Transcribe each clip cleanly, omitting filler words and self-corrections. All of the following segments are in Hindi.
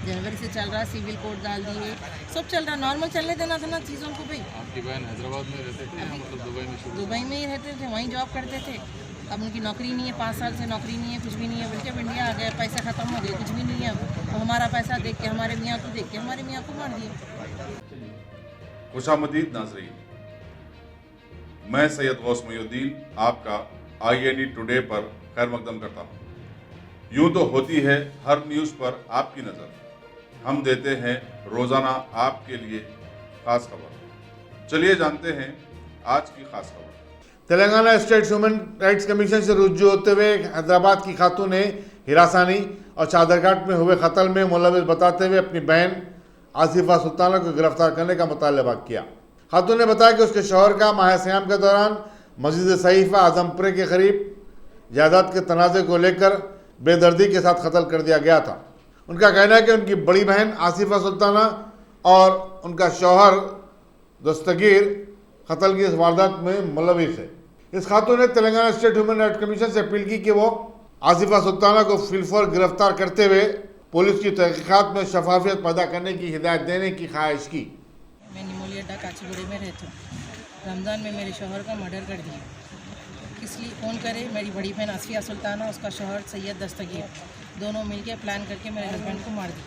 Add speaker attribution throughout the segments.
Speaker 1: जनवरी से चल रहा, सिविल कोड डाल दिए, सब चल रहा, नॉर्मल चलने देना था ना चीज़ों को भाई।
Speaker 2: आपकी बहन हैदराबाद में रहते थे या मतलब दुबई में शुरू?
Speaker 1: दुबई में ही रहते थे, वहीं जॉब करते थे। अब उनकी नौकरी नहीं है, 5 साल से नौकरी नहीं है, कुछ भी नहीं है, बल्कि अब इंडिया आ गए, पैसे ख़त्म हो गए, कुछ भी नहीं है। अब हमारा पैसा देख के, हमारे मियाँ को देख के हमारे मियाँ को मार दिया।
Speaker 3: खुशामदीद नाज़रीन, मैं सैयद गौस मोहिउद्दीन आपका INE टुडे पर खैर मकदम करता हूँ। यूं तो होती है हर न्यूज़ पर आपकी नज़र, हम देते हैं रोज़ाना आपके लिए खास खबर। चलिए जानते हैं आज की खास खबर। Telangana state human rights commission से रुजू होते हुए हैदराबाद की खातून ने हिरासानी और चादरघाट में हुए कत्ल में मुलविस बताते हुए अपनी बहन आसिफा सुल्ताना को गिरफ्तार करने का मुतालबा किया। खातून ने बताया कि उसके शौहर का माह सियाम के दौरान मस्जिद सहीफा आजमपुरे के करीब जायदाद के तनाज़े को लेकर बेदर्दी के साथ कत्ल कर दिया गया था। उनका कहना है कि उनकी बड़ी बहन आसिफा सुल्ताना और उनका शौहर दस्तगीर कत्ल की इस वारदात में मुलविस है। इस खातून ने Telangana state human rights commission से अपील की कि वो आसिफा सुल्ताना को फिलफौर गिरफ्तार करते हुए पुलिस की तहकीकात में शफाफियत पैदा करने की हिदायत देने की ख्वाहिश की।
Speaker 1: मैं निमोली अड्डा काचीगुड़े में रहती हूँ। रमज़ान में मेरे शौहर का मर्डर कर दिया, इसलिए फ़ोन करे मेरी बड़ी बहन आसिफा सुल्ताना, उसका शौहर सैयद दस्तगीर, दोनों मिलके प्लान करके मेरे हस्बैंड को मार दी।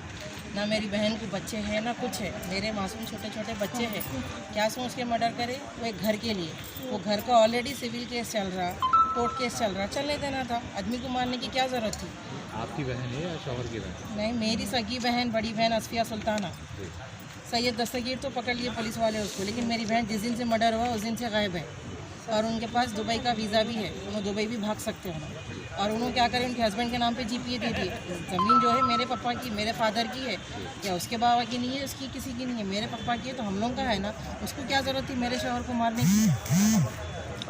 Speaker 1: ना मेरी बहन को बच्चे हैं ना कुछ है, मेरे मासूम छोटे छोटे बच्चे हैं, क्या सोच के मर्डर करे? वो एक घर के लिए, वो घर का ऑलरेडी सिविल केस चल रहा, कोर्ट केस चल रहा, चलने देना था। आदमी को मारने की क्या ज़रूरत थी?
Speaker 2: आपकी बहन है या शौहर की बहन?
Speaker 1: नहीं, मेरी सगी बहन, बड़ी बहन आसिफा सुल्ताना। सैयद दस्तगीर तो पकड़ लिए पुलिस वाले उसको, लेकिन मेरी बहन जिस दिन से मर्डर हुआ उस दिन से गायब है। और उनके पास दुबई का वीज़ा भी है, उन्होंने दुबई भी भाग सकते हैं। और उन्होंने क्या करें, उनके हस्बैंड के नाम पे GPA दे दिए। ज़मीन जो है मेरे पापा की, मेरे फादर की है, या उसके बाबा की नहीं है, उसकी किसी की नहीं है, मेरे पापा की है, तो हम लोग का है ना। उसको क्या ज़रूरत थी मेरे शौहर को मारने की?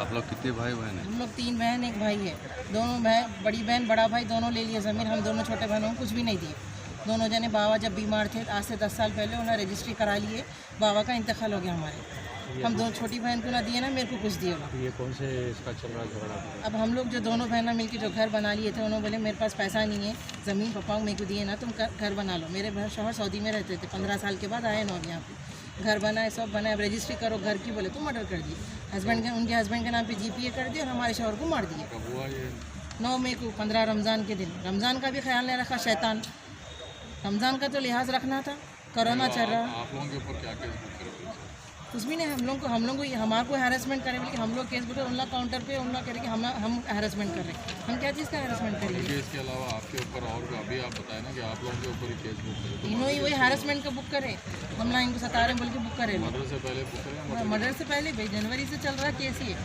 Speaker 2: आप लोग कितने भाई बहन हैं?
Speaker 1: हम लोग 3 बहन 1 भाई है। दोनों बहन, बड़ी बहन बड़ा भाई दोनों ले लिए ज़मीन, हम दोनों छोटे बहनों को कुछ भी नहीं दिए। दोनों जने, बाबा जब बीमार थे आज से 10 साल पहले उन्हें रजिस्ट्री करा लिए, बाबा का इंतकाल हो गया हमारे। हम दोनों छोटी बहन को ना दिए ना मेरे को कुछ दिए।
Speaker 2: ये कौन से इसका चल रहा झगड़ा?
Speaker 1: अब हम लोग जो दोनों बहना मिलकर जो घर बना लिए थे, उन्होंने बोले मेरे पास पैसा नहीं है, ज़मीन पापा मेरे को दिए ना, तुम घर बना लो। मेरे शौहर सऊदी में रहते थे, 15 साल के बाद आए ना यहाँ पे, घर बनाए, सब बनाए, अब रजिस्ट्री करो घर की, बोले तो मर्डर कर दिए। हस्बैंड के, उनके हस्बैंड के नाम पे GPA कर दिए और हमारे शौहर को मार दिए।
Speaker 2: कब हुआ ये?
Speaker 1: 9 मई को, 15 रमज़ान के दिन। रमज़ान का भी ख्याल नहीं रखा शैतान, रमज़ान का तो लिहाज रखना था, कोरोना चल रहा।
Speaker 2: आप लोगों के ऊपर क्या केस बुक करे?
Speaker 1: कुछ भी नहीं, हम लोग को हमारे को हैरेसमेंट करे, बल्कि हम लोग केस बुक उन लोग काउंटर पे उन लोग करें कि हम हैरेसमेंट कर रहे हैं। हम क्या चीज़ का हैरेसमेंट करेंगे?
Speaker 2: केस के अलावा आपके ऊपर और अभी आप बताएं ना कि आप लोगों के ऊपर ही केस बुक करे।
Speaker 1: तीनों ही वही हैरेसमेंट का बुक करे, हम ना इनको सता रहे बोल के बुक करे।
Speaker 2: मर्डर से पहले बुक करे?
Speaker 1: मर्डर से पहले भाई, जनवरी से चल रहा केस ही है,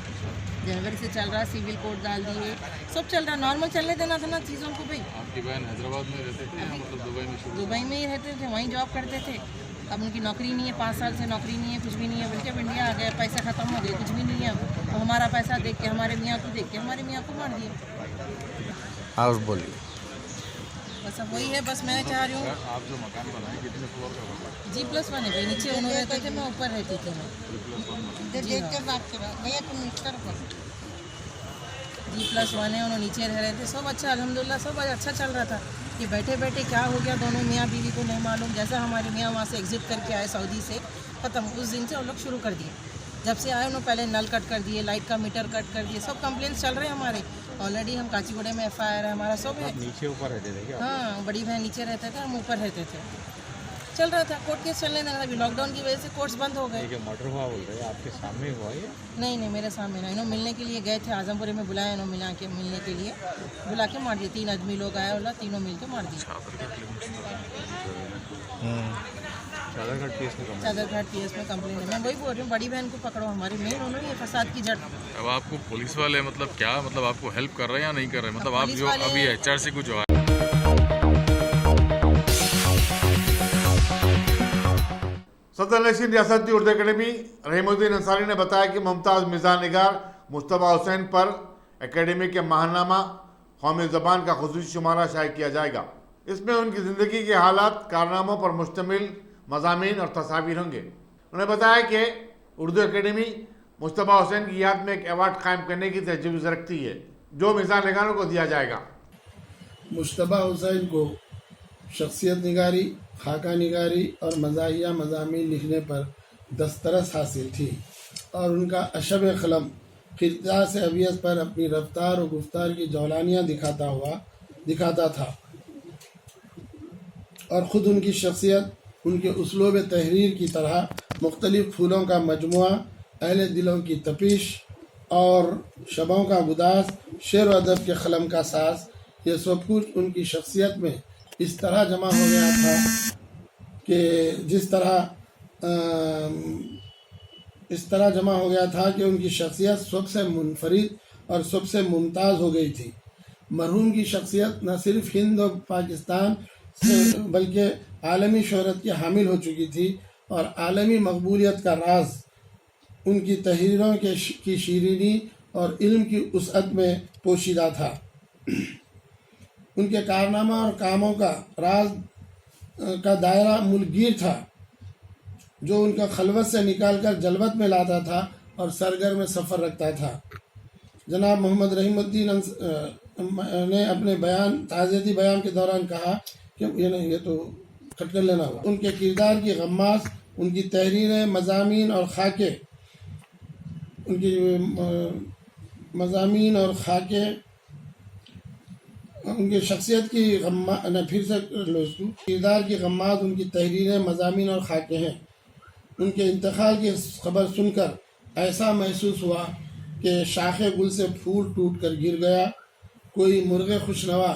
Speaker 1: जनवरी से चल रहा, सिविल कोड डाल दिए, सब चल रहा, नॉर्मल चलने देना था ना चीज़ों को भाई।
Speaker 2: आपकी बहन हैदराबाद में रहते थे या मतलब दुबई में शुरू?
Speaker 1: दुबई में ही रहते थे, वहीं जॉब करते थे। अब उनकी नौकरी नहीं है, 5 साल से नौकरी नहीं है, कुछ भी नहीं है, बल्कि अब इंडिया आ गए, पैसे ख़त्म हो गए, कुछ भी नहीं है। अब हमारा पैसा देख के, हमारे मियाँ को देख के हमारे मियाँ को मार दिया।
Speaker 4: और बोलिए।
Speaker 1: बस अब वही है, बस मैं चाह रही हूँ।
Speaker 2: आप जो मकान बनाए कितने फ्लोर का बना?
Speaker 1: G+1 है भाई, नीचे उन्होंने रहते थे, मैं ऊपर रहती थी। G+1 है, उन्होंने नीचे रह रहे थे, सब अच्छा अल्हम्दुलिल्लाह, सब अच्छा चल रहा था। ये बैठे बैठे क्या हो गया दोनों मियाँ बीवी को नहीं मालूम। जैसा हमारे मियाँ वहाँ से एग्जिट करके आए सऊदी से, ख़त्म, उस दिन से वो लोग शुरू कर दिए। जब से आए उन्होंने पहले नल कट कर दिए, लाइट का मीटर कट कर दिए, सब कंप्लेंट्स चल रहे हैं हमारे। ऑलरेडी हम काचीगुड़े में FIR है हमारा, सब है।
Speaker 2: नीचे ऊपर रहते थे क्या?
Speaker 1: हाँ, बड़ी बहन नीचे रहते थे, हम ऊपर रहते थे। चल रहा था, कोर्ट केस चलने देना था। अभी लॉकडाउन की वजह से कोर्ट्स बंद हो गए।
Speaker 2: जो मर्डर हुआ बोल रहे हैं आपके सामने हुआ ये?
Speaker 1: नहीं, मेरे सामने ना, इन्होंने मिलने के लिए गए थे, आजमपुरे में बुलाया इन्होंने, मिलने के लिए बुला के मार दिए। 3 आदमी लोग आए, बोला तीनों मिल के मार दिए।
Speaker 2: चादरघाट केस में कंप्लेंट?
Speaker 1: चादरघाट केस में कंप्लेंट है। मैं वही बोल रही हूँ, बड़ी बहन को पकड़ो, हमारी मेन उन्होंने ये फसाद की जड़।
Speaker 2: अब आपको पुलिस वाले मतलब क्या, मतलब आपको हेल्प कर रहे हैं या नहीं कर रहे? मतलब आप
Speaker 1: पुलिस
Speaker 2: जो
Speaker 1: वाले-
Speaker 2: अभी HRC को जो है
Speaker 3: सदर नशीन रियासती उर्दू अकेडमी रहीमुद्दीन अंसारी ने बताया कि मुमताज़ मिज़ान निगार मुस्तफ़ा हुसैन पर एकेडमी के माहनामा कौमी ज़बान का खुसूसी शुमारा शाये किया जाएगा। इसमें उनकी ज़िंदगी के हालात, कारनामों पर मुश्तमिल मज़ामीन और तस्वीर होंगे। उन्होंने बताया कि उर्दू अकेडमी मुस्तफ़ा हुसैन की याद में एक अवार्ड कायम करने की तजवीज़ रखती है, जो मिज़ान निगारों को दिया जाएगा।
Speaker 5: मुश्तबा हुसैन को शख्सियत निगारी
Speaker 4: खाका निगारी और मज़ाहिया मज़ामीन लिखने पर दस्तरस हासिल थी और उनका अशब कलम खिता से अबियत पर अपनी रफ्तार और गुफ्तार की जौलानियाँ दिखाता था और ख़ुद उनकी शख्सियत उनके उसलूब तहरीर की तरह मुख्तलिफ़ फूलों का मजमुआ, अहले दिलों की तपिश और शबों का गुदास, शेर व अदब के कलम का साज, ये सब कुछ उनकी शख्सियत में इस तरह जमा हो गया था कि इस तरह जमा हो गया था कि उनकी शख्सियत सबसे मुनफरिद और सबसे मुमताज़ हो गई थी। मरहूम की शख्सियत न सिर्फ हिंद और पाकिस्तान से बल्कि आलमी शोहरत की हामिल हो चुकी थी और आलमी मकबूलियत का राज उनकी तहरीरों की शीरीनी और इल्म की उसअत में पोशीदा था। उनके कारनामा और कामों का राज का दायरा मुल्कगीर था, जो उनका खलवत से निकालकर जलवत में लाता था और सरगर्म सफ़र रखता था। जनाब मोहम्मद रहीमुद्दीन ने अपने ताज़ियती बयान के दौरान कहा कि ये तो कट कर लेना हुआ। उनके किरदार की गम्मास, उनकी तहरीरें, मज़ामीन और खाके उनकी शख्सियत की किरदार की गम्मास, उनकी तहरीरें, मज़ामीन और खाके हैं। उनके इंतकाल की खबर सुनकर ऐसा महसूस हुआ कि शाखे गुल से फूल टूट कर गिर गया, कोई मुर्गे खुशनवा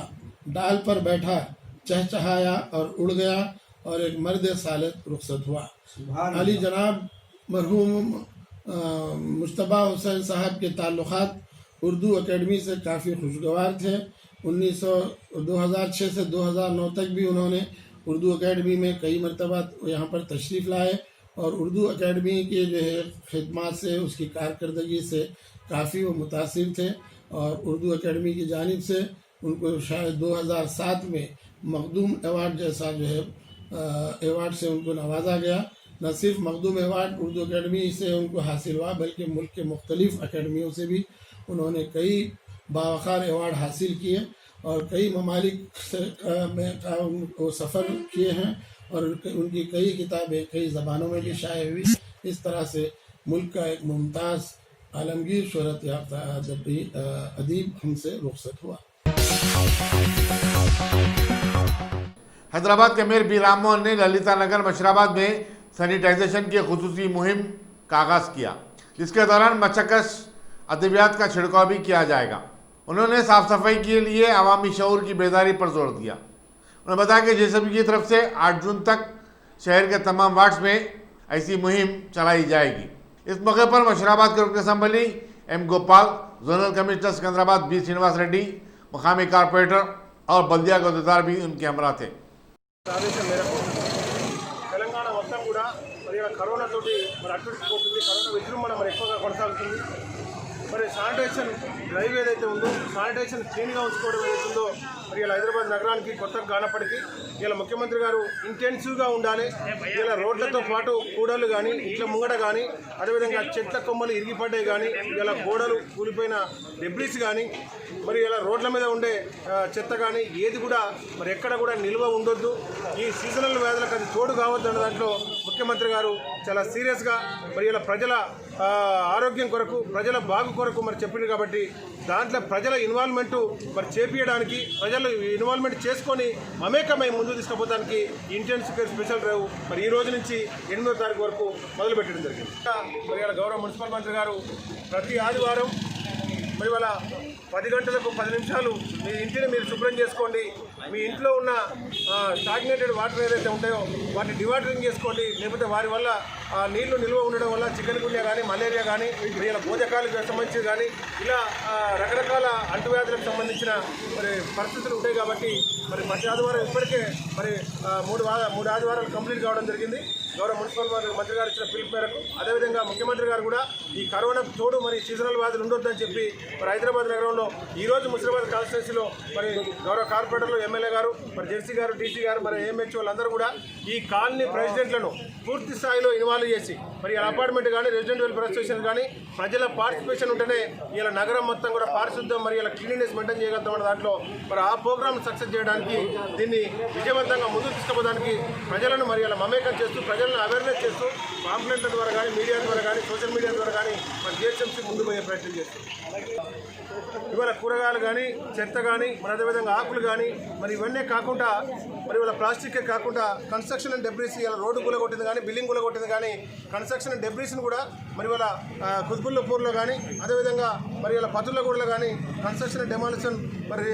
Speaker 4: डाल पर बैठा चहचहाया और उड़ गया और एक मर्द सालिक रुखसत हुआ। अली जनाब मरहूम मुश्तबा हुसैन साहब के ताल्लुक़ात उर्दू अकेडमी से काफ़ी खुशगवार थे। 2006 से 2009 तक भी उन्होंने उर्दू अकेडमी में कई मरतबा यहाँ पर तशरीफ़ लाए और उर्दू अकेडमी के जो है खिदमत से, उसकी कारकर्दगी से काफ़ी वो मुतासिर थे और उर्दू अकेडमी की जानिब से उनको शायद 2007 में मखदूम अवार्ड जैसा जो है अवार्ड से उनको नवाजा गया। न सिर्फ मखदूम अवार्ड उर्दू अकेडमी से उनको हासिल हुआ बल्कि मुल्क के मुख्तलिफ़ अकेडमियों से भी उन्होंने कई बावक़ार अवार्ड हासिल किए और कई ममालिक में वो सफ़र किए हैं और उनकी कई किताबें कई ज़बानों में भी शाये हुई। इस तरह से मुल्क का एक मुमताज़ आलमगीर शोहरत याफ्ता अदीब हमसे रुखसत हुआ।
Speaker 5: हैदराबाद के मेयर बी राममोहन ने ललिता नगर मशराबाद में सैनिटाइजेशन की खुसूसी मुहिम का आगाज़ किया, जिसके दौरान मचकस अद्वियात का छिड़काव भी किया जाएगा। उन्होंने साफ सफाई के लिए अवामी शऊर की बेदारी पर जोर दिया। उन्होंने बताया कि जेसीबी की तरफ से 8 जून तक शहर के तमाम वार्ड्स में ऐसी मुहिम चलाई जाएगी। इस मौके पर मशराबाद के रुकन assembly M Gopal, zonal commissioner Secunderabad B Srinivas Reddy, मकामी कारपोरेटर और बल्दिया के अहदेदार भी उनके हमरा थे।
Speaker 6: తెలంగాణ మొత్తం కూడా మరి కరోనా తోటి మరి అట్టుడిపోతుంది, కరోనా విజృంభణ మరి ఎక్కువగా కొనసాగుతుంది। మరి శానిటైజేషన్ డ్రైవ్ ఏదైతే ఉందో, శానిటైజేషన్ క్లీన్గా ఉంచుకోవడం ఏదైతే ఉందో మరి ఇలా హైదరాబాద్ నగరానికి కొత్తగా కానప్పటికీ ఇలా ముఖ్యమంత్రి గారు ఇంటెన్సివ్గా ఉండాలి। ఇలా రోడ్లతో పాటు కూడలు కానీ, ఇంట్లో ముంగట కానీ, అదేవిధంగా చెట్ల కొమ్మలు ఇరిగిపడ్డాయి కానీ, ఇలా గోడలు కూలిపోయిన డెబ్రిస్ కానీ, మరి ఇలా రోడ్ల మీద ఉండే చెత్త కానీ ఏది కూడా మరి ఎక్కడ కూడా నిల్వ ఉండొద్దు, ఈ సీజనల్ వ్యాధులకు అది తోడు కావద్దు అన్న దాంట్లో ముఖ్యమంత్రి గారు చాలా సీరియస్గా మరి ఇలా ప్రజల ఆరోగ్యం కొరకు, ప్రజల బాగు కొరకు మరి చెప్పింది కాబట్టి దాంట్లో ప్రజల ఇన్వాల్వ్మెంట్ మరి చేపించడానికి, ప్రజలు ఇన్వాల్వ్మెంట్ చేసుకొని మమేకమై ముందుకు తీసుకుపోవడానికి ఇంటెన్సివ్ కేర్ స్పెషల్ డ్రైవ్ మరి ఈ రోజు నుంచి 8వ తారీఖు వరకు మొదలుపెట్టడం జరిగింది। మరి ఇలా గౌరవ మున్సిపల్ మంత్రి గారు ప్రతి ఆదివారం మరి వాళ్ళ 10 గంటలకు 10 నిమిషాలు మీ ఇంటిని మీరు శుభ్రం చేసుకోండి, మీ ఇంట్లో ఉన్న స్టాగ్నేటెడ్ వాటర్ ఏదైతే ఉంటాయో వాటిని డివాటరింగ్ చేసుకోండి, లేకపోతే వారి వల్ల నీళ్లు నిల్వ ఉండడం వల్ల చికెన్ గున్యా కానీ, మలేరియా కానీ, ఇలా భోజకాలకు సంబంధించి కానీ ఇలా రకరకాల అంటువ్యాధులకు సంబంధించిన మరి పరిస్థితులు ఉంటాయి కాబట్టి మరి ప్రతి ఆదివారం ఇప్పటికే మరి 3 ఆదివారాలు కంప్లీట్ కావడం జరిగింది। గౌరవ మున్సిపల్ మంత్రి గారు ఇచ్చిన పిలుపు మేరకు అదేవిధంగా ముఖ్యమంత్రి గారు కూడా ఈ కరోనాకు తోడు మరి సీజనల్ వ్యాధులు ఉండొద్దని చెప్పి మరి హైదరాబాద్ నగరంలో ఈరోజు ముషిరాబాద్ కాన్స్టిట్యున్సీలో మరి గౌరవ కార్పొరేటర్లు ఎమ్మెల్యే గారు, మరి జెర్సీ గారు, డీసీ గారు, మరి ఏఎంహెచ్ వాళ్ళందరూ కూడా ఈ కాలనీ ప్రెసిడెంట్లను పూర్తి స్థాయిలో ఇన్వాల్వ్ చేసి మరి అపార్ట్మెంట్ కానీ రెసిడెంట్ వెల్ఫేర్ అసోసియేషన్ కానీ ప్రజల పార్టిసిపేషన్ ఉంటేనే ఇలా నగరం మొత్తం కూడా పారిశుద్ధ్యం మరి ఇలా క్లీనినెస్ మెయింటైన్ చేయగలుగుతామన్న దాంట్లో మరి ఆ ప్రోగ్రామ్ సక్సెస్ చేయడానికి దీన్ని విజయవంతంగా ముందుకు తీసుకుపోవడానికి ప్రజలను మరి ఇలా మమేకం చేస్తూ ప్రజలను అవేర్నెస్ చేస్తూ పాంప్లెట్ల ద్వారా కానీ మీడియా ద్వారా కానీ సోషల్ మీడియా ద్వారా కానీ మరి జిహెచ్ఎంసీ ముందు పోయే ప్రయత్నం చేస్తుంది. ఇవాళ కూరగాయలు కానీ చెత్త కానీ మరి అదేవిధంగా ఆకులు కానీ మరి ఇవన్నీ కాకుండా మరి ఇవాళ ప్లాస్టికే కాకుండా కన్స్ట్రక్షన్ అండ్ డెబ్రీస్ ఇలా రోడ్డు కూలగొట్టింది కానీ బిల్డింగ్ కూలగొట్టింది కానీ కన్స్ట్రక్షన్ అండ్ డెబ్రీస్ని కూడా మరి ఇవాళ కుతుబుల్లాపూర్లో కానీ అదేవిధంగా మరి ఇలా పతులగూడలో కానీ కన్స్ట్రక్షన్ అండ్ డెమాలిషన్ మరి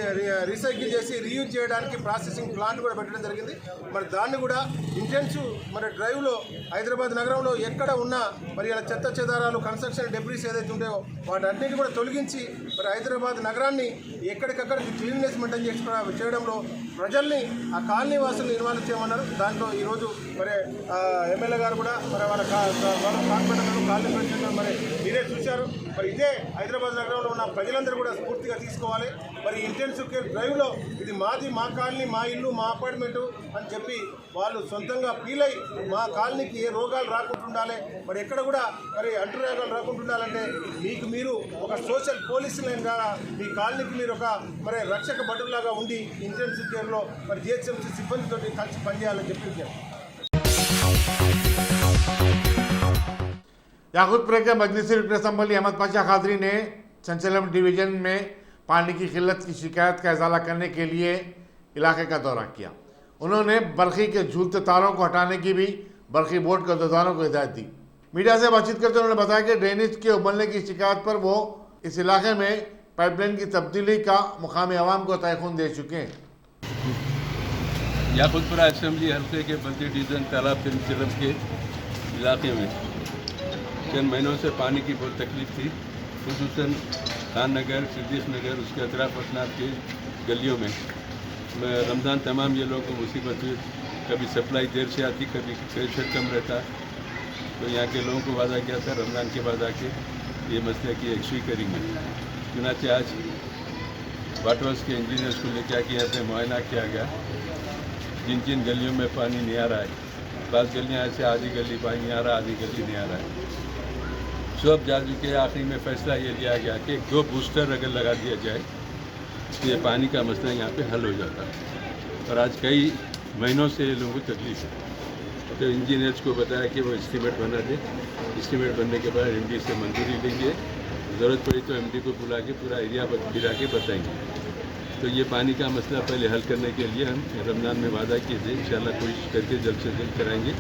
Speaker 6: రీసైకిల్ చేసి రీయూజ్ చేయడానికి ప్రాసెసింగ్ ప్లాంట్ కూడా పెట్టడం జరిగింది. మరి దాన్ని కూడా ఇంటెన్సివ్ మరి డ్రైవ్లో హైదరాబాద్ నగరంలో ఎక్కడ ఉన్నా మరి ఇలా చెత్త చెదారాలు కన్స్ట్రక్షన్ డెబ్రీస్ ఏదైతే ఉంటాయో వాటన్నిటిని కూడా తొలగించి మరి హైదరాబాద్ నగరాన్ని ఎక్కడికక్కడ క్లీన్నెస్ మెయింటైన్ చేయడంలో ప్రజల్ని ఆ కాలనీ వాసులను ఇన్వాల్వ్ చేయమన్నారు. దాంట్లో ఈరోజు మరి ఎమ్మెల్యే గారు కూడా మరి వాళ్ళ కార్పొరేటర్లు కాలనీ ప్రెసిడెంట్లు మరి మీరే చూశారు. మరి ఇదే హైదరాబాద్ నగరంలో ఉన్న ప్రజలందరూ కూడా స్ఫూర్తిగా తీసుకోవాలి. మరి ఇంటెన్సివ్ కేర్ డ్రైవ్లో ఇది మాది, మా కాలనీ, మా ఇల్లు, మా అపార్ట్మెంటు అని చెప్పి వాళ్ళు సొంతంగా ఫీల్ అయ్యి మా కాలనీకి ఏ రోగాలు రాకుండా ఉండాలి, మరి ఎక్కడ కూడా మరి అంటురోగాలు రాకుండా ఉండాలంటే మీకు మీరు ఒక సోషల్ పోలీస్ లైన్గా మీ కాలనీకి మీరు ఒక మరి రక్షక భటులాగా ఉండి ఇంటెన్సివ్ కేర్లో మరి జిహెచ్ఎంసీ సిబ్బందితో కలిసి పనిచేయాలని చెప్పింది.
Speaker 5: याकूतपुर के मजलिसी रुकन असम्बली अहमद पाशा खादरी ने चंचलम डिवीजन में पानी की किल्लत की शिकायत का इजाला करने के लिए इलाके का दौरा किया। उन्होंने बरखी के झूलते तारों को हटाने की भी बरखी बोर्ड के अहदेदारों को हिदायत दी। मीडिया से बातचीत करते उन्होंने बताया कि ड्रेनेज के उबलने की शिकायत पर वो इस इलाके में पाइपलाइन की तब्दीली का मुकामी आवाम को तयखुन दे चुके हैं।
Speaker 7: याकूतपुर असेंबली हल्के के बल्दी डिवीजन तालाब चंचलम के इलाके में चंद महीनों से पानी की बहुत तकलीफ थी, खुसूसन खान नगर, सिद्दीक नगर, उसके अतराफ असनाफ के गलियों में रमज़ान तमाम ये लोगों को मुसीबत हुई। कभी सप्लाई देर से आती, कभी प्रेशर कम रहता। तो यहाँ के लोगों को वादा किया था रमज़ान के बाद आके ये मसले की एक्सवी करेंगे। चुनाचे आज वाटर वर्क्स के इंजीनियर्स को लेकर आके यहाँ पे मुआयना किया गया। जिन जिन गलियों में पानी नहीं आ रहा है, बाज़ गलियाँ ऐसे आधी गली पानी आ रहा, आधी गली नहीं आ रहा है, सब जाजू के आखिरी में फैसला ये लिया गया कि 2 बूस्टर अगर लगा दिया जाए तो ये पानी का मसला यहाँ पे हल हो जाता है। और आज कई महीनों से लोगों को तकलीफ है। तो इंजीनियर्स को बताया कि वो एस्टीमेट बना दे, एस्टीमेट बनने के बाद एमडी से मंजूरी लेंगे, ज़रूरत पड़ी तो एमडी को बुला के पूरा एरिया फिरा के बताएंगे। तो ये पानी का मसला पहले हल करने के लिए हम रमज़ान में वादा किए थे, इंशाल्लाह कोशिश करके जल्द से जल्द कराएंगे।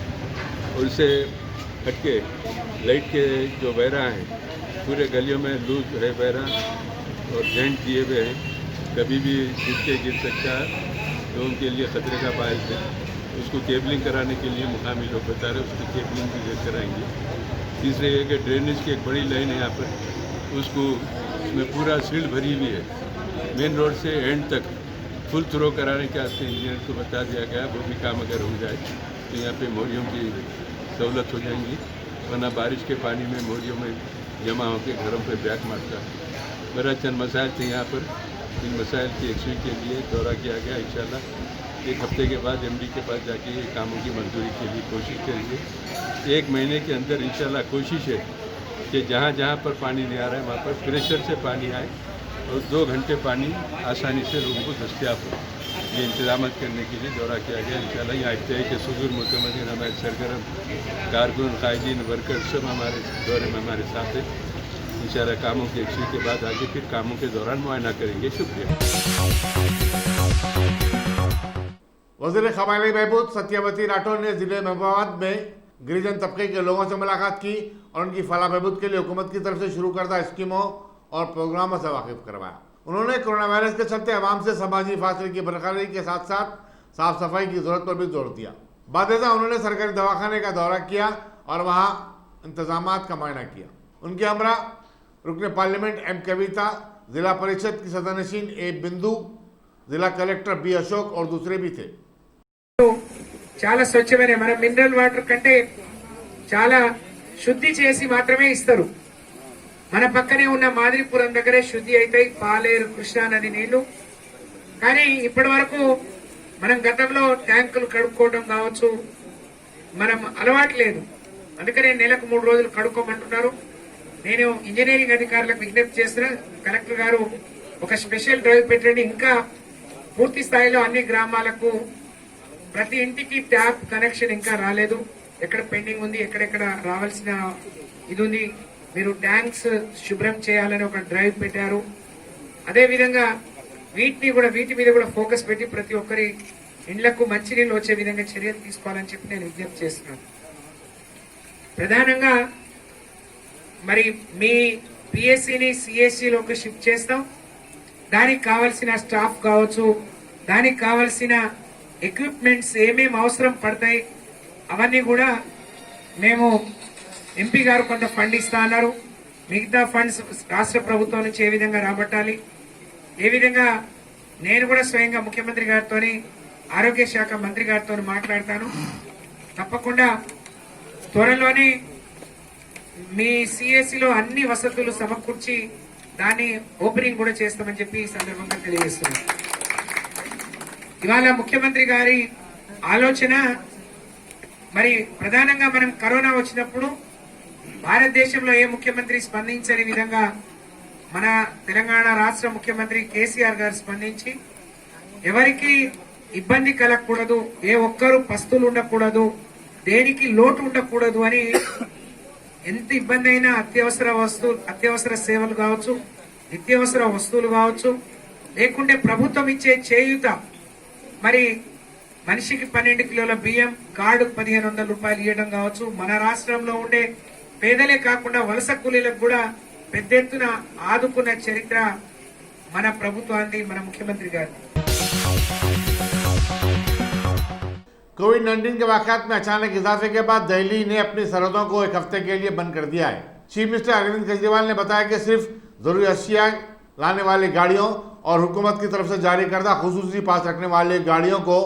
Speaker 7: और इससे हटके लाइट के जो बहरा हैं पूरे गलियों में लूज है बहरा और जेंट दिए हुए हैं, कभी भी गिर के गिर सकता है, तो उनके लिए ख़तरे का बायस है। उसको केबलिंग कराने के लिए मुकामी लोग बता रहे, उसकी केबलिंग भी कराएंगे। तीसरे ये कि ड्रेनेज की एक बड़ी लाइन है यहाँ पर, उसको उसमें पूरा सील्ड भरी हुई है, मेन रोड से एंड तक फुल थ्रो कराने के वास्ते इंजीनियर को बता दिया गया। वो भी काम अगर हो जाए तो यहाँ पे मोरियों की सहूलत हो जाएंगी, वरना बारिश के पानी में मोरियों में जमा होकर घरों पे ब्रेक मारता है। मेरा चंद मसाइल थे यहाँ पर, इन मसाइल की एक्सवी के लिए दौरा किया गया। इंशाल्लाह 1 हफ्ते के बाद एमडी के पास जाके ये कामों की मंजूरी के लिए कोशिश करेंगे। 1 महीने के अंदर इंशाल्लाह कोशिश है कि जहाँ जहाँ पर पानी नहीं आ रहा है वहाँ पर प्रेशर से पानी आए और 2 घंटे पानी आसानी से लोगों को दस्तियाब हो, ये इंतजाम करने के लिए दौरा किया गया। इंशाल्लाह यहाँ इब्तदाई के सुदूर मुतमदीन हमारे सरगर्म कारकुन कायदीन वर्कर सब हमारे दौरे में हमारे साथ हैं। इंशाल्लाह कामों की एक्सवी के बाद आगे फिर कामों के दौरान मुआयना करेंगे। शुक्रिया।
Speaker 5: वज़ीर क़बायली बहबूद सत्यवती राठौर ने ज़िले महबूबाबाद में गिरिजन तबके के लोगों से मुलाकात की और उनकी फलाह बहबूद के लिए हुकूमत की तरफ से शुरू करदा स्कीमों और प्रोग्रामों से वाकिफ करवाया। उन्होंने कोरोना वायरस के चलते आवाम से समाजी फासले की बरकरारी के साथ साथ साफ सफाई की जरूरत पर भी जोर दिया। बादशाह उन्होंने सरकारी दवाखाने का दौरा किया और वहाँ इंतजामात का मुआयना किया। उनके हमरा रुकन पार्लियामेंट एम कविता, जिला परिषद की सदनशीन ए बिंदु, जिला कलेक्टर बी अशोक और दूसरे भी थे।
Speaker 8: చాలా స్వచ్ఛమైన మన మినరల్ వాటర్ కంటే చాలా శుద్ధి చేసి మాత్రమే ఇస్తారు. మన పక్కనే ఉన్న మాదిరిపురం దగ్గరే శుద్ధి అవుతాయి. పాలేరు కృష్ణా నది నీళ్లు కానీ ఇప్పటి వరకు మనం గతంలో ట్యాంకులు కడుక్కోవడం కావచ్చు మనం అలవాటు లేదు. అందుకనే నెలకు 3 రోజులు కడుక్కోమంటున్నారు. నేను ఇంజనీరింగ్ అధికారులకు విజ్ఞప్తి చేస్తున్నా, కలెక్టర్ గారు ఒక స్పెషల్ డ్రైవ్ పెట్టండి. ఇంకా పూర్తి స్థాయిలో అన్ని గ్రామాలకు ప్రతి ఇంటికి ట్యాప్ కనెక్షన్ ఇంకా రాలేదు, ఎక్కడ పెండింగ్ ఉంది, ఎక్కడెక్కడ రావాల్సిన ఇది ఉంది, మీరు ట్యాంక్స్ శుభ్రం చేయాలని ఒక డ్రైవ్ పెట్టారు. అదేవిధంగా వీటి మీద కూడా ఫోకస్ పెట్టి ప్రతి ఒక్కరి ఇండ్లకు మంచినీళ్ళు వచ్చే విధంగా చర్యలు తీసుకోవాలని చెప్పి నేను విజ్ఞప్తి చేస్తున్నాను. ప్రధానంగా మరి మీ పిఎస్సిని సిఎస్సిలోకి షిఫ్ట్ చేస్తాం. దానికి కావాల్సిన స్టాఫ్ కావచ్చు, దానికి కావాల్సిన ఎక్విప్మెంట్స్ ఏమేమి అవసరం పడతాయి అవన్నీ కూడా మేము ఎంపీ గారు కొంత ఫండ్ ఇస్తా అన్నారు. మిగతా ఫండ్స్ రాష్ట్ర ప్రభుత్వం నుంచి ఏ విధంగా రాబట్టాలి, ఏ విధంగా నేను కూడా స్వయంగా ముఖ్యమంత్రి గారితో ఆరోగ్య శాఖ మంత్రి గారితో మాట్లాడతాను. తప్పకుండా త్వరలోనే మీ సిఎస్సిలో అన్ని వసతులు సమకూర్చి దాన్ని ఓపెనింగ్ కూడా చేస్తామని చెప్పి ఈ సందర్భంగా తెలియజేస్తున్నాను. ఇవాళ ముఖ్యమంత్రి గారి ఆలోచన మరి ప్రధానంగా మనం కరోనా వచ్చినప్పుడు భారతదేశంలో ఏ ముఖ్యమంత్రి స్పందించని విధంగా మన తెలంగాణ రాష్ట్ర ముఖ్యమంత్రి కేసీఆర్ గారు స్పందించి ఎవరికి ఇబ్బంది కలగకూడదు, ఏ ఒక్కరు పస్తులు ఉండకూడదు, దేనికి లోటు ఉండకూడదు అని ఎంత ఇబ్బంది అయినా అత్యవసర సేవలు కావచ్చు, నిత్యావసర వస్తువులు కావచ్చు, లేకుంటే ప్రభుత్వం ఇచ్చే చేయూత మరి మనిషికి 12 కిలోల బియ్యం, కార్డు 1500 రూపాయలు ఇవ్వడం కావచ్చు, మన రాష్ట్రంలో ఉండే పేదలే కాకుండా వలస కూలీలకు కూడా పెద్ద ఎత్తున ఆదుకున్న చరిత్ర మన ప్రభుత్వాన్ని, మన ముఖ్యమంత్రి గారు.
Speaker 5: कोविड-19 के वाकयात में अचानक इजाफे के बाद दिल्ली ने अपनी सरहदों को एक हफ्ते के लिए बंद कर दिया है। चीफ मिनिस्टर अरविंद केजरीवाल ने बताया कि सिर्फ जरूरी अशिया लाने वाली गाड़ियों और हुकूमत की तरफ से जारी करदा खुसूसी पास रखने वाली गाड़ियों को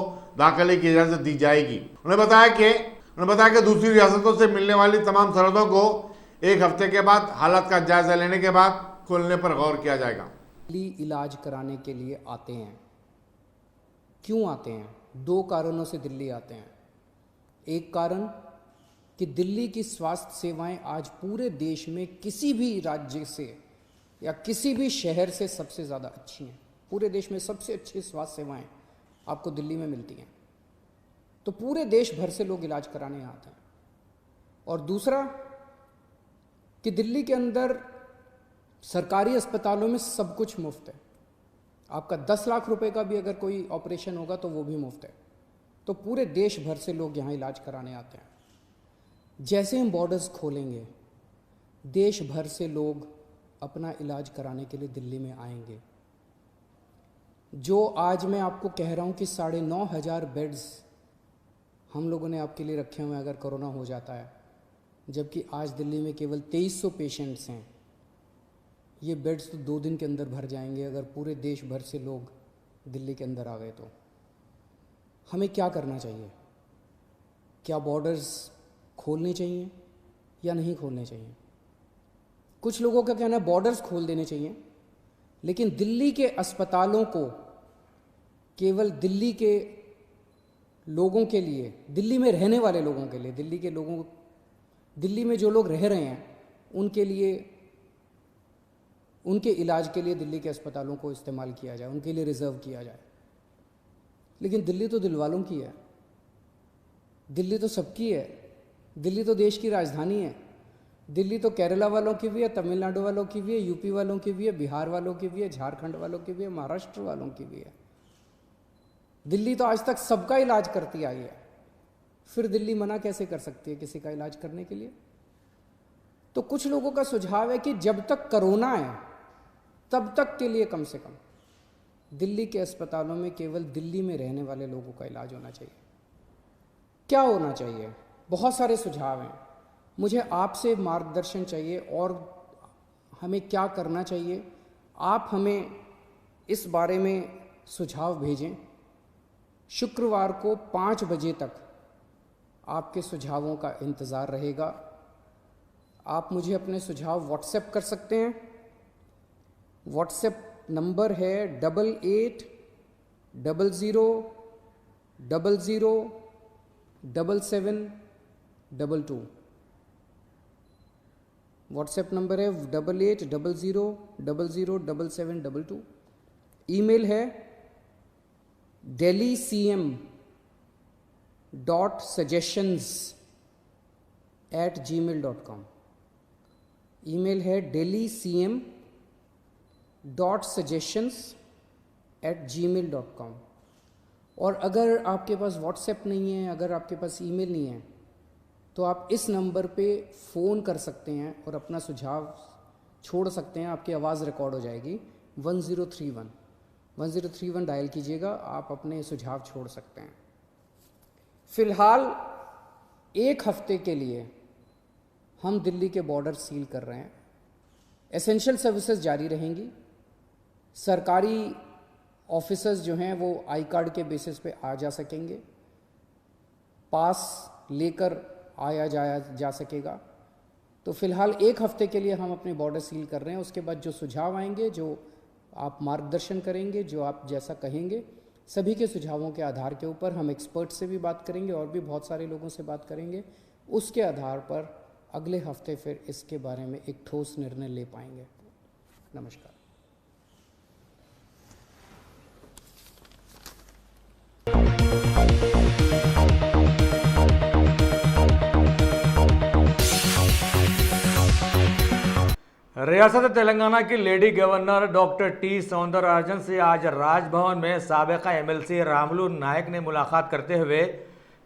Speaker 5: दाखिले की इजाजत दी जाएगी। उन्होंने बताया कि दूसरी रियासतों से मिलने वाली तमाम सरहदों को एक हफ्ते के बाद हालात का जायजा लेने के बाद खोलने पर गौर किया जाएगा।
Speaker 9: इलाज कराने के लिए आते हैं। क्यों आते हैं? 2 कारणों से दिल्ली आते हैं। एक कारण कि दिल्ली की स्वास्थ्य सेवाएं आज पूरे देश में किसी भी राज्य से या किसी भी शहर से सबसे ज़्यादा अच्छी हैं। पूरे देश में सबसे अच्छी स्वास्थ्य सेवाएं आपको दिल्ली में मिलती हैं, तो पूरे देश भर से लोग इलाज कराने आते हैं। और दूसरा कि दिल्ली के अंदर सरकारी अस्पतालों में सब कुछ मुफ्त है। आपका 10 लाख रुपए का भी अगर कोई ऑपरेशन होगा तो वो भी मुफ्त है। तो पूरे देश भर से लोग यहाँ इलाज कराने आते हैं। जैसे हम बॉर्डर्स खोलेंगे, देश भर से लोग अपना इलाज कराने के लिए दिल्ली में आएंगे। जो आज मैं आपको कह रहा हूँ कि 9,500 बेड्स हम लोगों ने आपके लिए रखे हुए हैं अगर कोरोना हो जाता है, जबकि आज दिल्ली में केवल 2300 पेशेंट्स हैं। ये बेड्स तो 2 दिन के अंदर भर जाएंगे अगर पूरे देश भर से लोग दिल्ली के अंदर आ गए। तो हमें क्या करना चाहिए? क्या बॉर्डर्स खोलने चाहिए या नहीं खोलने चाहिए? कुछ लोगों का कहना है बॉर्डर्स खोल देने चाहिए, लेकिन दिल्ली के अस्पतालों को केवल दिल्ली के लोगों के लिए, दिल्ली में रहने वाले लोगों के लिए, दिल्ली में जो लोग रह रहे हैं उनके लिए, उनके इलाज के लिए दिल्ली के अस्पतालों को इस्तेमाल किया जाए, उनके लिए रिजर्व किया जाए। लेकिन दिल्ली तो दिल वालों की है, दिल्ली तो सबकी है, दिल्ली तो देश की राजधानी है। दिल्ली तो केरला वालों की भी है, तमिलनाडु वालों की भी है, यूपी वालों की भी है, बिहार वालों की भी है, झारखंड वालों की भी है, महाराष्ट्र वालों की भी है। दिल्ली तो आज तक सबका इलाज करती आई है, फिर दिल्ली मना कैसे कर सकती है किसी का इलाज करने के लिए? तो कुछ लोगों का सुझाव है कि जब तक कोरोना है तब तक के लिए कम से कम दिल्ली के अस्पतालों में केवल दिल्ली में रहने वाले लोगों का इलाज होना चाहिए। क्या होना चाहिए? बहुत सारे सुझाव हैं। मुझे आपसे मार्गदर्शन चाहिए और हमें क्या करना चाहिए, आप हमें इस बारे में सुझाव भेजें। शुक्रवार को 5 बजे तक आपके सुझावों का इंतज़ार रहेगा। आप मुझे अपने सुझाव व्हाट्सएप कर सकते हैं। व्हाट्सएप नंबर है 00007722। व्हाट्सएप नंबर है 8800007722। ईमेल है delhicm.suggestions@gmail.com। ईमेल है delhicm.suggestions@gmail.com। और अगर आपके पास व्हाट्सएप नहीं है, अगर आपके पास ईमेल नहीं है, तो आप इस नंबर पे फ़ोन कर सकते हैं और अपना सुझाव छोड़ सकते हैं। आपकी आवाज़ रिकॉर्ड हो जाएगी। 1031 डायल कीजिएगा, आप अपने सुझाव छोड़ सकते हैं। फ़िलहाल एक हफ्ते के लिए हम दिल्ली के बॉर्डर सील कर रहे हैं। एसेंशियल सर्विसेज जारी रहेंगी। सरकारी ऑफिसर्स जो हैं वो आई कार्ड के बेसिस पे आ जा सकेंगे, पास लेकर आया जाया जा सकेगा। तो फ़िलहाल एक हफ्ते के लिए हम अपने बॉर्डर सील कर रहे हैं। उसके बाद जो सुझाव आएंगे, जो आप मार्गदर्शन करेंगे, जो आप जैसा कहेंगे, सभी के सुझावों के आधार के ऊपर हम एक्सपर्ट से भी बात करेंगे और भी बहुत सारे लोगों से बात करेंगे। उसके आधार पर अगले हफ्ते फिर इसके बारे में एक ठोस निर्णय ले पाएंगे। नमस्कार।
Speaker 10: रियासत तेलंगाना की lady governor doctor T Soundararajan से आज राजभवन में साबिका एमएलसी रामुलु नायक ने मुलाकात करते हुए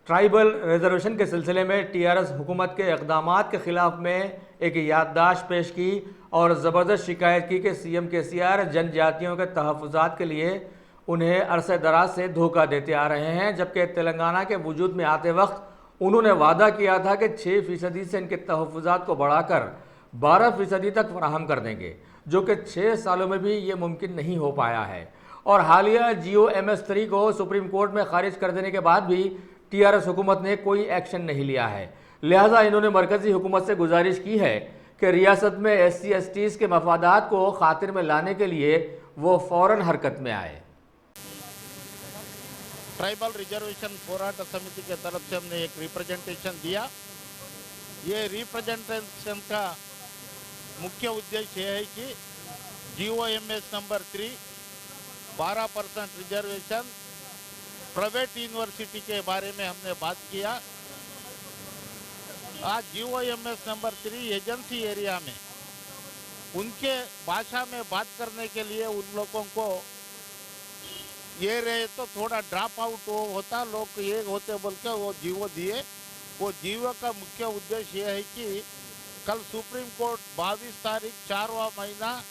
Speaker 10: ट्राइबल रिजर्वेशन के सिलसिले में टीआरएस हुकूमत के इक़दामात के ख़िलाफ़ में एक याददाश्त पेश की और ज़बरदस्त शिकायत की कि सीएम केसीआर जनजातियों के तहफ़्फ़ुज़ात के लिए उन्हें अरसे दराज से धोखा देते आ रहे हैं, जबकि तेलंगाना के वजूद में आते वक्त उन्होंने वादा किया था कि 6% से इनके तहफ़्फ़ुज़ात को बढ़ाकर 12% तक फराहम कर देंगे, जो कि 6 सालों में भी ये मुमकिन नहीं हो पाया है। और हालिया GOMS 3 को सुप्रीम कोर्ट में खारिज कर देने के बाद भी टीआरएस हुकूमत ने कोई एक्शन नहीं लिया है। लिहाजा इन्होंने मरकज़ी हुकूमत से गुजारिश की है कि रियासत में SC/STs के मफादात को खातिर में लाने के लिए वो फ़ौरन हरकत में आए।
Speaker 11: ट्राइबल रिजर्वेशन पोराट समिति के तरफ से हमने एक रिप्रेजेंटेशन दिया। ये रिप्रेजेंटेशन का मुख्य उद्देश्य है कि GOMS number 3 12% reservation private university के बारे में हमने बात किया। आज GOMS नंबर 3 एजेंसी एरिया में उनके भाषा में बात करने के लिए उन लोगों को ये रहे तो थोड़ा ड्रॉप आउट होता, लोग ये होते बोल के वो जीवो दिए। वो जीवो का मुख्य उद्देश्य ये है कि कल सुप्रीम कोर्ट 22 तारीख 4वां महीना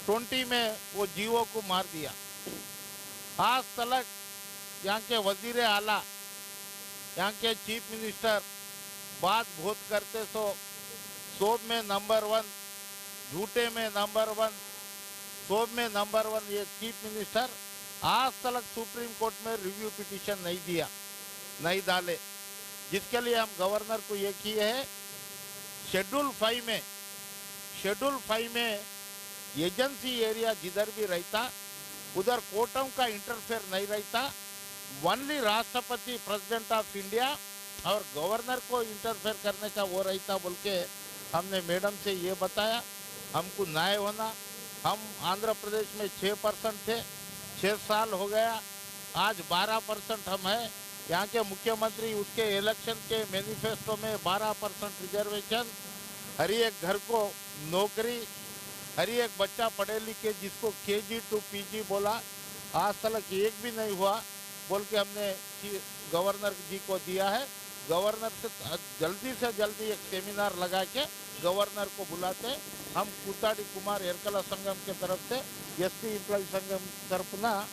Speaker 11: 20 में वो जीवो को मार दिया। आज तक यहाँ के वजीर आला, यहाँ के चीफ मिनिस्टर बात बहुत करते, सोब में नंबर 1, झूठे में नंबर 1, सोब में नंबर 1 ये चीफ मिनिस्टर आज तक सुप्रीम कोर्ट में रिव्यू पिटीशन नहीं दिया, नहीं डाले, जिसके लिए हम गवर्नर को ये किए है शेड्यूल 5 में एजेंसी एरिया जिधर भी रहता उधर कोर्टों का इंटरफेयर नहीं रहता, ओनली राष्ट्रपति प्रेसिडेंट ऑफ इंडिया और गवर्नर को इंटरफेयर करने का वो रहता बोल के हमने मैडम से ये बताया। हमको न्याय होना, हम आंध्र प्रदेश में 6% थे, 6 साल हो गया, आज 12% हम हैं। यहाँ के मुख्यमंत्री उसके इलेक्शन के मैनिफेस्टो में 12% रिजर्वेशन, हर एक घर को नौकरी, हर एक बच्चा पढ़े लिखे जिसको KG to PG बोला, आज तक एक भी नहीं हुआ बोल के हमने गवर्नर जी को दिया है। गवर्नर से जल्दी एक सेमिनार लगा के गवर्नर को बुलाते। हम कुताड़ी कुमार एरकला संगम के तरफ से SP एम्प्लॉय संगम तरफना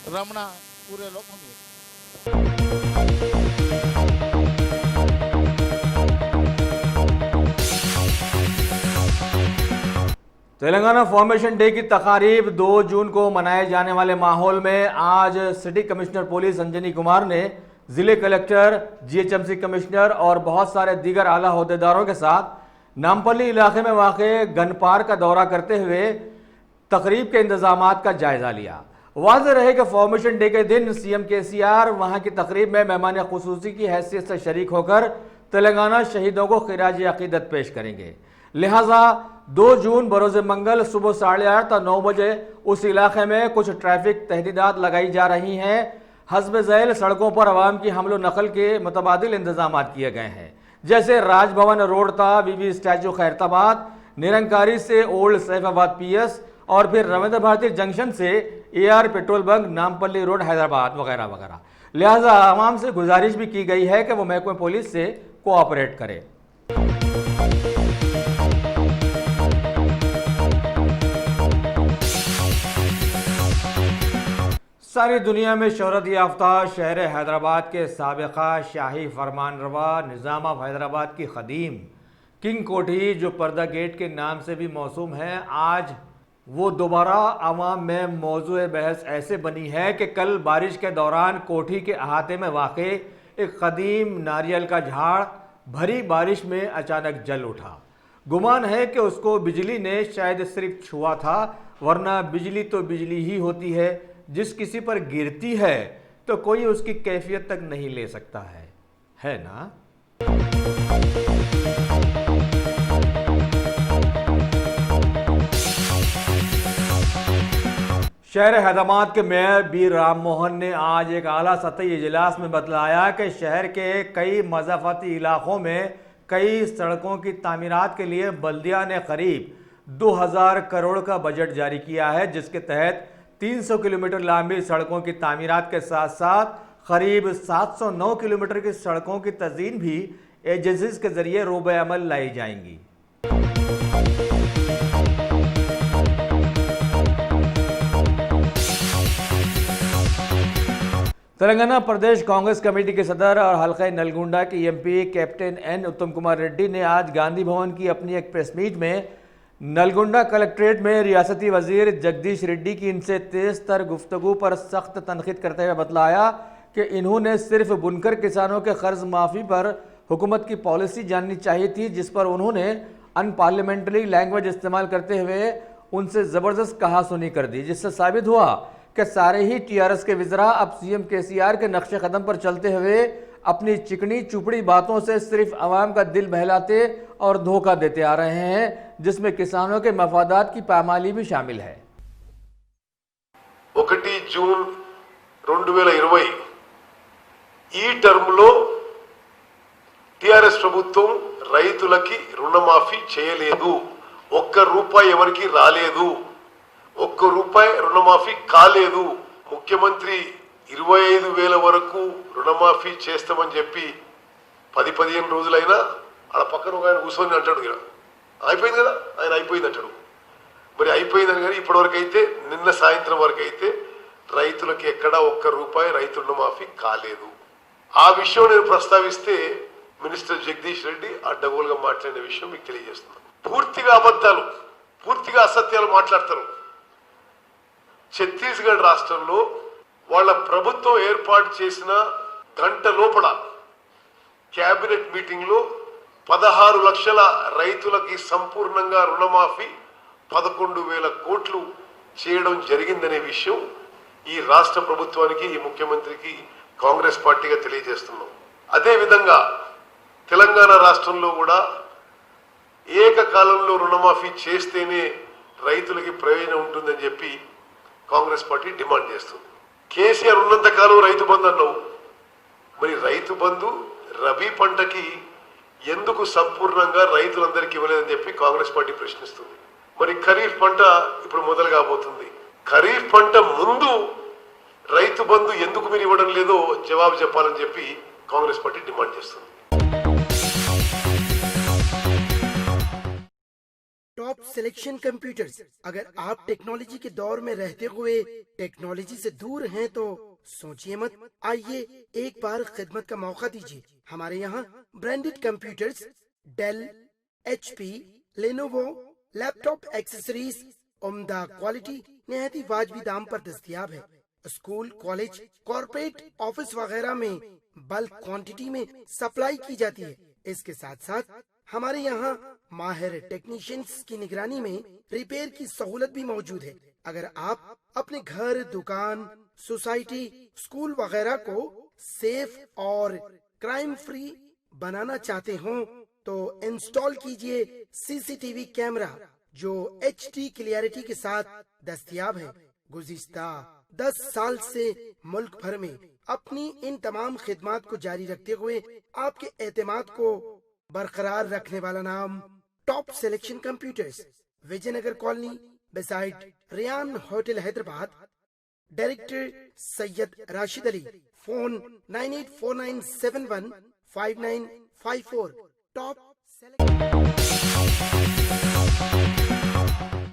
Speaker 11: रमणा पूरे लोग होंगे।
Speaker 10: तेलंगाना फॉर्मेशन डे की तकारीब 2 जून को मनाए जाने वाले माहौल में आज city commissioner police Anjani Kumar ने ज़िले कलेक्टर, GHMC कमिश्नर और बहुत सारे दीगर आला अहदेदारों के साथ नामपल्ली इलाके में वाक़े गन पार्क का दौरा करते हुए तकरीब के इंतजामात का जायज़ा लिया। वाज़ेह रहे कि फॉर्मेशन डे के दिन सीएम केसीआर वहां की तकरीब में मेहमान खुसूसी की हैसियत से शरीक होकर तेलंगाना शहीदों को खिराज अकीदत पेश करेंगे। लिहाजा 2 जून बरोज़ मंगल सुबह 8:30 तक 9 बजे उस इलाके में कुछ ट्रैफिक तहदीदात लगाई जा रही हैं। हस्ब ज़ैल सड़कों पर आवाम की हमलो नकल के मुतबादिल इंतजाम किए गए हैं, जैसे राजभवन रोड था वीवी स्टैचू खैरताबाद, निरंकारी से ओल्ड सैफाबाद पीएस और फिर रविंद्र भारती जंक्शन से AR petrol bunk Nampally road Hyderabad वगैरह वगैरह। लिहाजा आवाम से गुजारिश भी की गई है कि वो महकमे पुलिस से कोऑपरेट करे। सारी दुनिया में शोहरत याफ्ता शहर हैदराबाद के साबिका शाही फरमानरवा निज़ाम ऑफ हैदराबाद की ख़दीम किंग कोठी, जो पर्दा गेट के नाम से भी मौसूम है, आज वो दोबारा आवाम में मौजूए बहस ऐसे बनी है कि कल बारिश के दौरान कोठी के अहाते में वाक़ एक क़दीम नारियल का झाड़ भरी बारिश में अचानक जल उठा। गुमान है कि उसको बिजली ने शायद सिर्फ छुआ था, वरना बिजली तो बिजली ही होती है, जिस किसी पर गिरती है तो कोई उसकी कैफियत तक नहीं ले सकता है ना। शहर हैदराबाद के मेयर बी राम मोहन ने आज एक आला सतही इजलास में बतलाया कि शहर के कई मज़ाफ़ाती इलाकों में कई सड़कों की तामीरात के लिए बल्दिया ने करीब 2000 करोड़ का बजट जारी किया है, जिसके तहत 300 किलोमीटर लंबी सड़कों की तामीरात के साथ साथ करीब 709 किलोमीटर की सड़कों की तज़ीन भी एजेंसीज के जरिए रोबे अमल लाई जाएंगी। तेलंगाना प्रदेश कांग्रेस कमेटी के सदर और हल्का नलगुंडा के एमपी कैप्टन एन उत्तम कुमार रेड्डी ने आज गांधी भवन की अपनी एक प्रेस मीट में नलगुंडा कलेक्ट्रेट में रियासती वजीर जगदीश रेड्डी की इनसे तेज तर गुफ्तगू पर सख्त तनकीद करते हुए बतलाया कि इन्होंने सिर्फ बुनकर किसानों के कर्ज माफ़ी पर हुकूमत की पॉलिसी जाननी चाहिए थी, जिस पर उन्होंने अनपार्लियामेंट्री लैंग्वेज इस्तेमाल करते हुए उनसे ज़बरदस्त कहासुनी कर दी, जिससे साबित हुआ कि सारे ही टीआरएस के वज़रा अब सीएम केसीआर के नक्शे कदम पर चलते हुए अपनी चिकनी चुपड़ी बातों से सिर्फ आवाम का दिल बहलाते और धोखा देते आ रहे हैं, जिसमें किसानों के मफादात की पामाली भी शामिल है।
Speaker 12: 1 जून 2020 ఈ టర్మ్లో టిఆర్ఎస్ ప్రభుత్వం రైతులకి రుణమాఫీ చేయలేదు, ₹1 ఎవరికి రాలేదు, ₹1 రుణమాఫీ కాలేదు। ముఖ్యమంత్రి 25,000 వరకు రుణమాఫీ చేస్తామని చెప్పి 10-15 రోజులైనా ఆడ పక్కన ఒక ఆయన కూర్చొని అంటాడు, అయిపోయింది కదా, ఆయన అయిపోయింది అంటాడు। మరి అయిపోయిందని కానీ ఇప్పటివరకు అయితే నిన్న సాయంత్రం వరకు అయితే రైతులకి ఎక్కడ ₹1 రైతు రుణమాఫీ కాలేదు। ఆ విషయం నేను ప్రస్తావిస్తే మినిస్టర్ జగదీష్ రెడ్డి అడ్డగోలుగా మాట్లాడిన విషయం మీకు తెలియజేస్తున్నాను। పూర్తిగా అబద్ధాలు, పూర్తిగా అసత్యాలు మాట్లాడతారు। ఛత్తీస్గఢ్ రాష్ట్రంలో వాళ్ళ ప్రభుత్వం ఏర్పాటు చేసిన గంట లోపల క్యాబినెట్ మీటింగ్లో 16 లక్షల రైతులకి సంపూర్ణంగా రుణమాఫీ 11,000 కోట్లు చేయడం జరిగిందనే విషయం ఈ రాష్ట్ర ప్రభుత్వానికి, ఈ ముఖ్యమంత్రికి కాంగ్రెస్ పార్టీగా తెలియజేస్తున్నాం। అదేవిధంగా తెలంగాణ రాష్ట్రంలో కూడా ఏకకాలంలో రుణమాఫీ చేస్తేనే రైతులకి ప్రయోజనం ఉంటుందని చెప్పి కాంగ్రెస్ పార్టీ డిమాండ్ చేస్తుంది। కేసీఆర్ ఉన్నంతకాలం రైతు బంధు అన్నావు, మరి రైతు బంధు రబీ పంటకి ఎందుకు సంపూర్ణంగా రైతులందరికీ ఇవ్వలేదని చెప్పి కాంగ్రెస్ పార్టీ ప్రశ్నిస్తుంది। మరి ఖరీఫ్ పంట ఇప్పుడు మొదలు కాబోతుంది, ఖరీఫ్ పంట ముందు రైతు బంధు ఎందుకు మీరు ఇవ్వడం లేదో జవాబు చెప్పాలని చెప్పి కాంగ్రెస్ పార్టీ డిమాండ్ చేస్తుంది।
Speaker 13: टॉप सिलेक्शन कंप्यूटर्स, अगर आप टेक्नोलॉजी के दौर में रहते हुए टेक्नोलॉजी से दूर हैं तो सोचिए मत, आइए एक बार खिदमत का मौका दीजिए। हमारे यहाँ branded computers Dell, HP, Lenovo, laptop accessories उम्दा क्वालिटी निहायत ही वाजबी दाम पर दस्तयाब है। स्कूल, कॉलेज, कॉर्पोरेट, ऑफिस वगैरह में बल्क क्वांटिटी में सप्लाई की जाती है। इसके साथ साथ हमारे यहाँ माहिर टेक्नीशियंस की निगरानी में रिपेयर की सहूलत भी मौजूद है। अगर आप अपने घर, दुकान, सोसाइटी, स्कूल वगैरह को सेफ और क्राइम फ्री बनाना चाहते हो तो इंस्टॉल कीजिए सीसीटीवी कैमरा जो HD क्लियरिटी के साथ दस्तयाब है। गुज़िश्ता 10 साल से मुल्क भर में अपनी इन तमाम खिदमात को जारी रखते हुए आपके एतमाद को बरकरार रखने वाला नाम top selection computers, Vijayanagar colony beside Riyan hotel, Hyderabad. Director Syed Rashid Ali. Phone 9849715954। Top